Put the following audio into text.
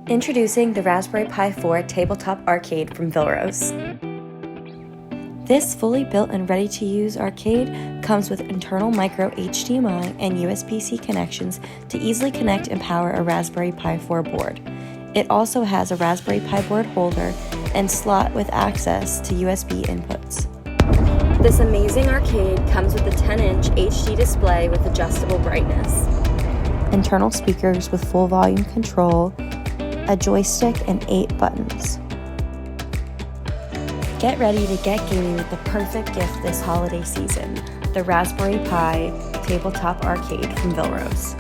Introducing the Raspberry Pi 4 Tabletop Arcade from Vilros. This fully built and ready-to-use arcade comes with internal micro HDMI and USB-C connections to easily connect and power a Raspberry Pi 4 board. It also has a Raspberry Pi board holder and slot with access to USB inputs. This amazing arcade comes with a 10-inch HD display with adjustable brightness, internal speakers with full volume control, a joystick, and 8 buttons. Get ready to get gaming with the perfect gift this holiday season, the Raspberry Pi Tabletop Arcade from Vilros.